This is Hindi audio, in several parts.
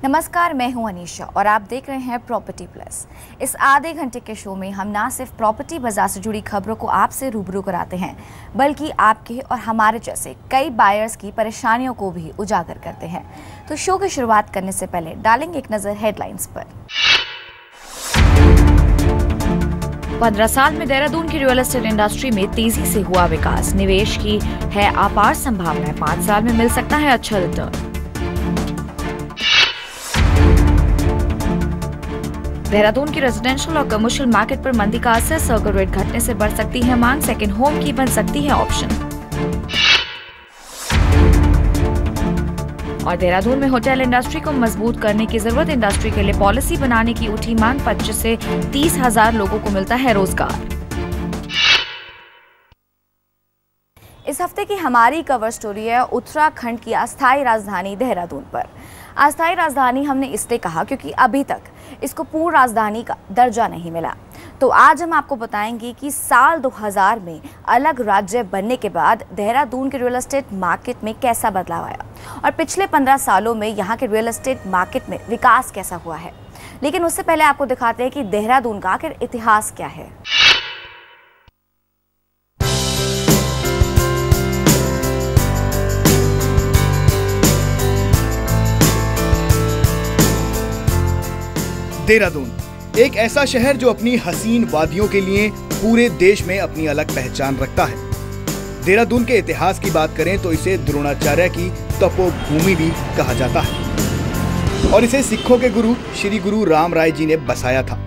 नमस्कार, मैं हूं अनीशा और आप देख रहे हैं प्रॉपर्टी प्लस। इस आधे घंटे के शो में हम ना सिर्फ प्रॉपर्टी बाजार से जुड़ी खबरों को आपसे रूबरू कराते हैं, बल्कि आपके और हमारे जैसे कई बायर्स की परेशानियों को भी उजागर करते हैं। तो शो की शुरुआत करने से पहले डालेंगे एक नजर हेडलाइंस पर। 15 साल में देहरादून की रियल एस्टेट इंडस्ट्री में तेजी से हुआ विकास, निवेश की है अपार संभावनाएं, 5 साल में मिल सकता है अच्छा रिटर्न। देहरादून की रेजिडेंशियल और कमर्शियल मार्केट पर मंदी का असर, सर्कल रेट घटने से बढ़ सकती है मांग, सेकंड होम की बन सकती है ऑप्शन। और देहरादून में होटल इंडस्ट्री को मजबूत करने की जरूरत, इंडस्ट्री के लिए पॉलिसी बनाने की उठी मांग, 25 से 30 हजार लोगों को मिलता है रोजगार। इस हफ्ते की हमारी कवर स्टोरी है उत्तराखंड की अस्थायी राजधानी देहरादून पर। अस्थायी राजधानी हमने इसलिए कहा क्योंकि अभी तक इसको पूर्ण राजधानी का दर्जा नहीं मिला। तो आज हम आपको बताएंगे कि साल 2000 में अलग राज्य बनने के बाद देहरादून के रियल एस्टेट मार्केट में कैसा बदलाव आया और पिछले 15 सालों में यहाँ के रियल एस्टेट मार्केट में विकास कैसा हुआ है। लेकिन उससे पहले आपको दिखाते हैं कि देहरादून का आखिर इतिहास क्या है। देहरादून एक ऐसा शहर जो अपनी हसीन वादियों के लिए पूरे देश में अपनी अलग पहचान रखता है। देहरादून के इतिहास की बात करें तो इसे द्रोणाचार्य की तपोभूमि भी कहा जाता है और इसे सिखों के गुरु श्री गुरु राम राय जी ने बसाया था।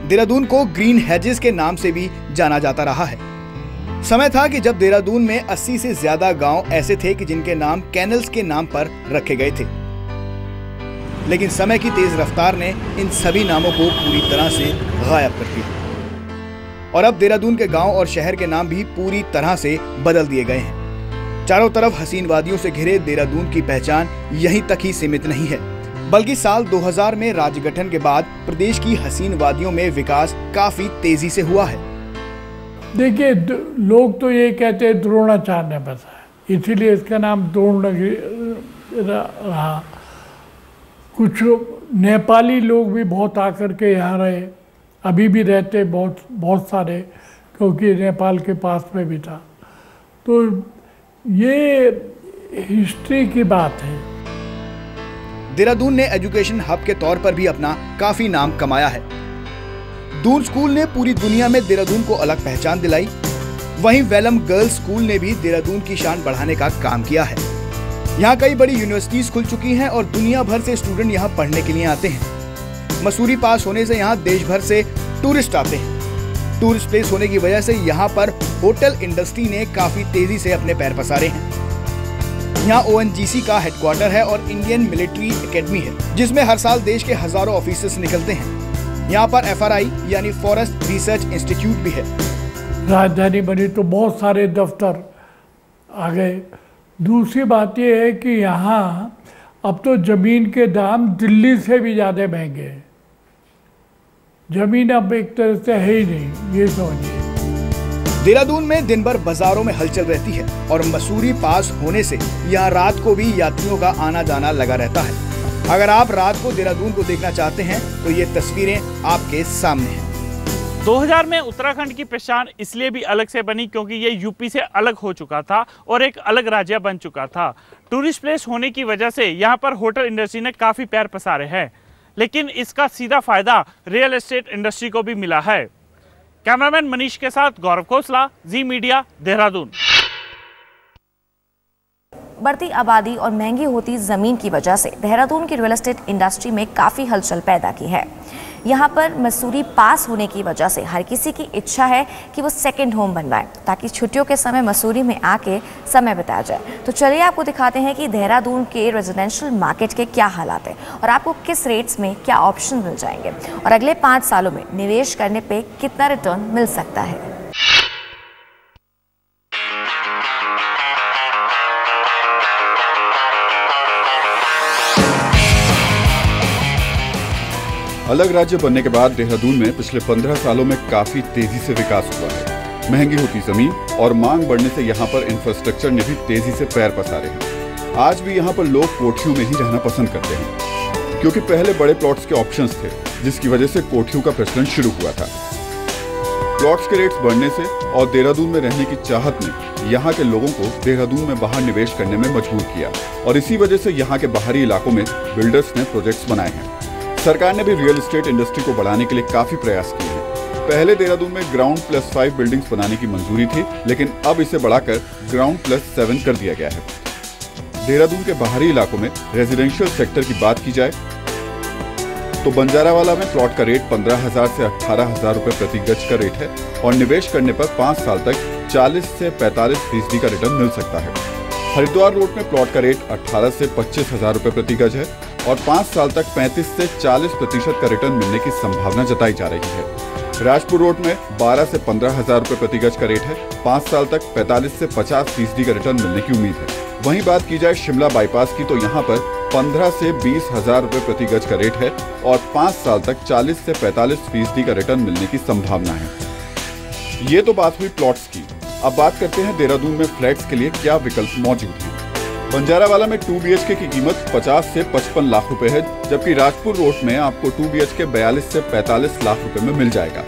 देहरादून को ग्रीन हेजेस के नाम से भी जाना जाता रहा है। समय था कि जब देहरादून में 80 से ज्यादा गांव ऐसे थे कि जिनके नाम कैनल्स के नाम पर रखे गए थे, लेकिन समय की तेज रफ्तार ने इन सभी नामों को पूरी तरह से गायब कर दिया और अब देहरादून के गांव और शहर के नाम भी पूरी तरह से बदल दिए गए हैं। चारों तरफ हसीन वादियों से घिरे देहरादून की पहचान यहीं तक ही सीमित नहीं है, बल्कि साल 2000 में राज्य गठन के बाद प्रदेश की हसीन वादियों में विकास काफी तेजी से हुआ है। देखिए, लोग तो ये कहते हैं द्रोणाचार्य ने बसाया, इसीलिए इसका नाम द्रोण रहा। कुछ नेपाली लोग भी बहुत आकर के यहाँ रहे, अभी भी रहते बहुत सारे, क्योंकि नेपाल के पास में भी था। तो ये हिस्ट्री की बात है। देहरादून ने एजुकेशन हब के तौर पर भी अपना काफी नाम कमाया है। दून स्कूल ने पूरी दुनिया में देहरादून को अलग पहचान दिलाई। वहीं वेलम गर्ल्स स्कूल ने भी देहरादून की शान बढ़ाने का काम किया है। यहाँ कई बड़ी यूनिवर्सिटीज खुल चुकी हैं और दुनिया भर से स्टूडेंट यहाँ पढ़ने के लिए आते हैं। मसूरी पास होने से यहाँ देश भर से टूरिस्ट आते हैं। टूरिस्ट प्लेस होने की वजह से यहाँ पर होटल इंडस्ट्री ने काफी तेजी से अपने पैर पसारे हैं। यहाँ ONGC का हेडक्वार्टर है और इंडियन मिलिट्री एकेडमी है, जिसमें हर साल देश के हजारों ऑफिसर्स निकलते हैं। यहाँ पर FRI यानी फॉरेस्ट रिसर्च इंस्टीट्यूट भी है। राजधानी बनी तो बहुत सारे दफ्तर आ गए। दूसरी बात यह है कि यहाँ अब तो ज़मीन के दाम दिल्ली से भी ज़्यादा महंगे हैं। ज़मीन अब एक तरह से है ही नहीं, ये समझिए। देहरादून में दिन भर बाजारों में हलचल रहती है और मसूरी पास होने से यहाँ रात को भी यात्रियों का आना जाना लगा रहता है। अगर आप रात को देहरादून को देखना चाहते हैं तो ये तस्वीरें आपके सामने हैं। 2000 में उत्तराखंड की पहचान इसलिए भी अलग से बनी क्योंकि ये यूपी से अलग हो चुका था और एक अलग राज्य बन चुका था। टूरिस्ट प्लेस होने की वजह से यहाँ पर होटल इंडस्ट्री ने काफ़ी पैर पसारे हैं, लेकिन इसका सीधा फायदा रियल एस्टेट इंडस्ट्री को भी मिला है। कैमरामैन मनीष के साथ गौरव खोसला, जी मीडिया, देहरादून। बढ़ती आबादी और महंगी होती जमीन की वजह से देहरादून की रियल एस्टेट इंडस्ट्री में काफ़ी हलचल पैदा की है। यहाँ पर मसूरी पास होने की वजह से हर किसी की इच्छा है कि वो सेकंड होम बनवाए ताकि छुट्टियों के समय मसूरी में आके समय बिताया जाए। तो चलिए आपको दिखाते हैं कि देहरादून के रेजिडेंशियल मार्केट के क्या हालात हैं और आपको किस रेट्स में क्या ऑप्शन मिल जाएंगे और अगले 5 सालों में निवेश करने पे कितना रिटर्न मिल सकता है। अलग राज्य बनने के बाद देहरादून में पिछले 15 सालों में काफी तेजी से विकास हुआ है। महंगी होती जमीन और मांग बढ़ने से यहाँ पर इंफ्रास्ट्रक्चर ने भी तेजी से पैर पसारे हैं। आज भी यहाँ पर लोग कोठियों में ही रहना पसंद करते हैं। क्योंकि पहले बड़े प्लॉट्स के ऑप्शंस थे, जिसकी वजह से कोठियों का प्रचलन शुरू हुआ था। प्लॉट्स के रेट्स बढ़ने से और देहरादून में रहने की चाहत ने यहाँ के लोगों को देहरादून में बाहर निवेश करने में मजबूर किया और इसी वजह से यहाँ के बाहरी इलाकों में बिल्डर्स ने प्रोजेक्ट्स बनाए हैं। सरकार ने भी रियल एस्टेट इंडस्ट्री को बढ़ाने के लिए काफी प्रयास किए हैं। पहले देहरादून में ग्राउंड+5 बिल्डिंग्स बनाने की मंजूरी थी, लेकिन अब इसे बढ़ाकर ग्राउंड+7 कर दिया गया है। देहरादून के बाहरी इलाकों में रेजिडेंशियल सेक्टर की बात की जाए तो बंजारावाला में प्लॉट का रेट 15,000 से 18,000 रुपए प्रति गज का रेट है और निवेश करने पर 5 साल तक 40 से 45% का रिटर्न मिल सकता है। हरिद्वार रोड में प्लॉट का रेट 18 से 25,000 रुपए प्रति गज है और 5 साल तक 35 से 40% का रिटर्न मिलने की संभावना जताई जा रही है। राजपुर रोड में 12 से 15,000 रुपए प्रति गज का रेट है, 5 साल तक 45 से 50% का रिटर्न मिलने की उम्मीद है। वहीं बात की जाए शिमला बाईपास की तो यहाँ पर 15 से 20,000 रुपए प्रति गज का रेट है और 5 साल तक 40 से 45% का रिटर्न मिलने की संभावना है। ये तो बात हुई प्लॉट्स की। अब बात करते हैं देहरादून में फ्लैट्स के लिए क्या विकल्प मौजूद हैं। बंजारावाला में 2 BHK की कीमत 50 से 55 लाख रुपए है, जबकि राजपुर रोड में आपको 2 BHK 42 से 45 लाख रुपए में मिल जाएगा।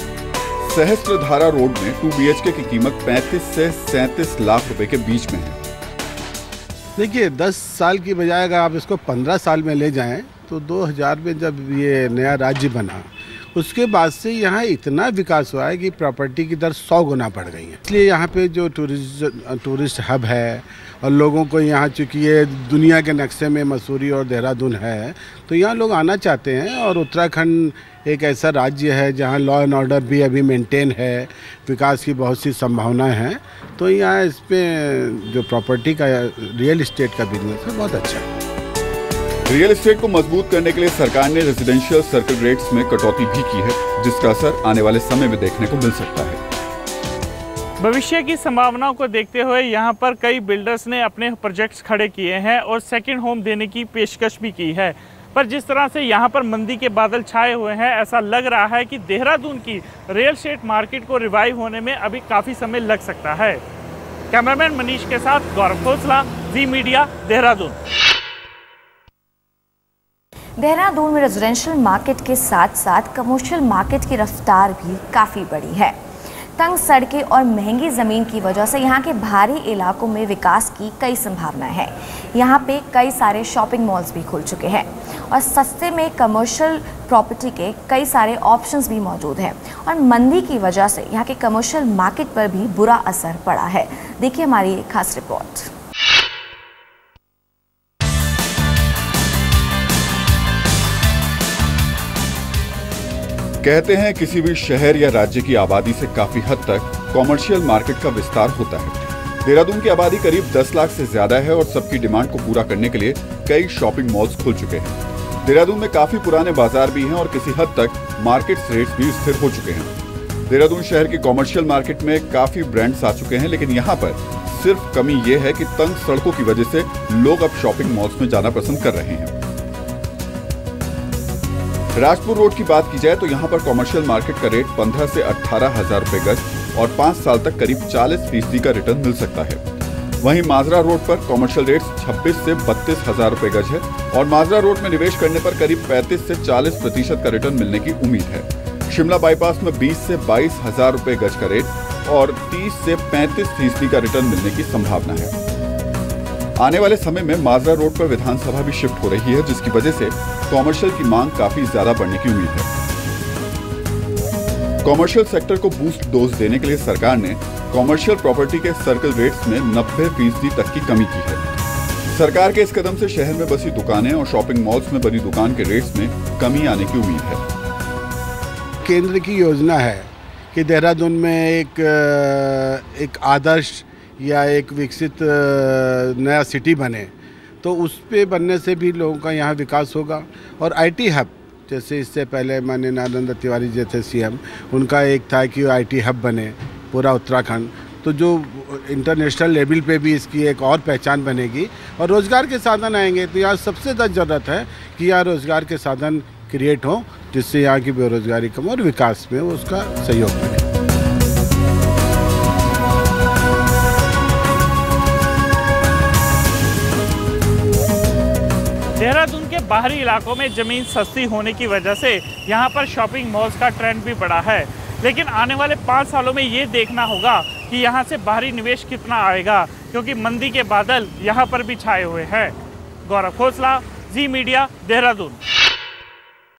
सहस्त्रधारा रोड में 2 BHK की कीमत 35 से 37 लाख रुपए के बीच में है। देखिए 10 साल की बजाय अगर आप इसको 15 साल में ले जाएं तो 2000 में जब ये नया राज्य बना उसके बाद से यहाँ इतना विकास हुआ है कि प्रॉपर्टी की दर 100 गुना बढ़ गई है। इसलिए यहाँ पे जो टूरिस्ट हब है और लोगों को यहाँ, चूँकि ये दुनिया के नक्शे में मसूरी और देहरादून है, तो यहाँ लोग आना चाहते हैं। और उत्तराखंड एक ऐसा राज्य है जहाँ लॉ एंड ऑर्डर भी अभी मेंटेन है, विकास की बहुत सी संभावनाएं हैं। तो यहाँ इस पर जो प्रॉपर्टी का रियल इस्टेट का बिजनेस है बहुत अच्छा है। रियल एस्टेट को मजबूत करने के लिए सरकार ने रेजिडेंशियल सर्कल रेट्स में कटौती भी की है, जिसका असर आने वाले समय में देखने को मिल सकता है। भविष्य की संभावनाओं को देखते हुए यहाँ पर कई बिल्डर्स ने अपने प्रोजेक्ट्स खड़े किए हैं और सेकंड होम देने की पेशकश भी की है। पर जिस तरह से यहाँ पर मंदी के बादल छाए हुए हैं, ऐसा लग रहा है कि देहरादून की रियल एस्टेट मार्केट को रिवाइव होने में अभी काफ़ी समय लग सकता है। कैमरामैन मनीष के साथ गौरव खोसला, जी मीडिया, देहरादून। देहरादून में रेजिडेंशियल मार्केट के साथ साथ कमर्शियल मार्केट की रफ्तार भी काफ़ी बड़ी है। तंग सड़कें और महंगी ज़मीन की वजह से यहाँ के बाहरी इलाकों में विकास की कई संभावनाएं हैं। यहाँ पे कई सारे शॉपिंग मॉल्स भी खुल चुके हैं और सस्ते में कमर्शियल प्रॉपर्टी के कई सारे ऑप्शंस भी मौजूद हैं और मंदी की वजह से यहाँ के कमर्शियल मार्केट पर भी बुरा असर पड़ा है। देखिए हमारी एक खास रिपोर्ट। कहते हैं किसी भी शहर या राज्य की आबादी से काफी हद तक कॉमर्शियल मार्केट का विस्तार होता है। देहरादून की आबादी करीब 10 लाख से ज्यादा है और सबकी डिमांड को पूरा करने के लिए कई शॉपिंग मॉल्स खुल चुके हैं। देहरादून में काफी पुराने बाजार भी हैं और किसी हद तक मार्केट रेट्स भी स्थिर हो चुके हैं। देहरादून शहर की कॉमर्शियल मार्केट में काफी ब्रांड्स आ चुके हैं, लेकिन यहाँ पर सिर्फ कमी ये है कि तंग सड़कों की वजह से लोग अब शॉपिंग मॉल्स में जाना पसंद कर रहे हैं। राजपुर रोड की बात की जाए तो यहाँ पर कॉमर्शियल मार्केट का रेट 15 से 18,000 रुपए गज और 5 साल तक करीब 40% का रिटर्न मिल सकता है। वहीं माजरा रोड पर कॉमर्शियल रेट 26 से 32,000 रुपए गज है और माजरा रोड में निवेश करने पर करीब 35 से 40% का रिटर्न मिलने की उम्मीद है। शिमला बाईपास में 20 से 22,000 रुपए गज का रेट और 30 से 35% का रिटर्न मिलने की संभावना है। आने वाले समय में माजरा रोड पर विधानसभा भी शिफ्ट हो रही है, जिसकी वजह से कॉमर्शियल की मांग काफी ज्यादा बढ़ने की उम्मीद है। कॉमर्शियल सेक्टर को बूस्ट डोज देने के लिए सरकार ने कॉमर्शियल प्रॉपर्टी के सर्कल रेट्स में 90% तक की कमी की है। सरकार के इस कदम से शहर में बसी दुकानें और शॉपिंग मॉल्स में बनी दुकान के रेट्स में कमी आने की उम्मीद है। केंद्र की योजना है कि देहरादून में एक आदर्श या एक विकसित नया सिटी बने, तो उस पे बनने से भी लोगों का यहाँ विकास होगा। और आईटी हब, जैसे इससे पहले माननीय नरेंद्र तिवारी जैसे सीएम, उनका एक था कि आईटी हब बने पूरा उत्तराखंड, तो जो इंटरनेशनल लेवल पे भी इसकी एक और पहचान बनेगी और रोज़गार के साधन आएंगे। तो यहाँ सबसे ज़्यादा ज़रूरत है कि यहाँ रोज़गार के साधन क्रिएट हों, जिससे यहाँ की बेरोजगारी कम और विकास में उसका सहयोग मिले। देहरादून के बाहरी इलाकों में ज़मीन सस्ती होने की वजह से यहाँ पर शॉपिंग मॉल्स का ट्रेंड भी बढ़ा है। लेकिन आने वाले 5 सालों में ये देखना होगा कि यहाँ से बाहरी निवेश कितना आएगा, क्योंकि मंदी के बादल यहाँ पर भी छाए हुए हैं। गौरव खोसला, जी मीडिया, देहरादून।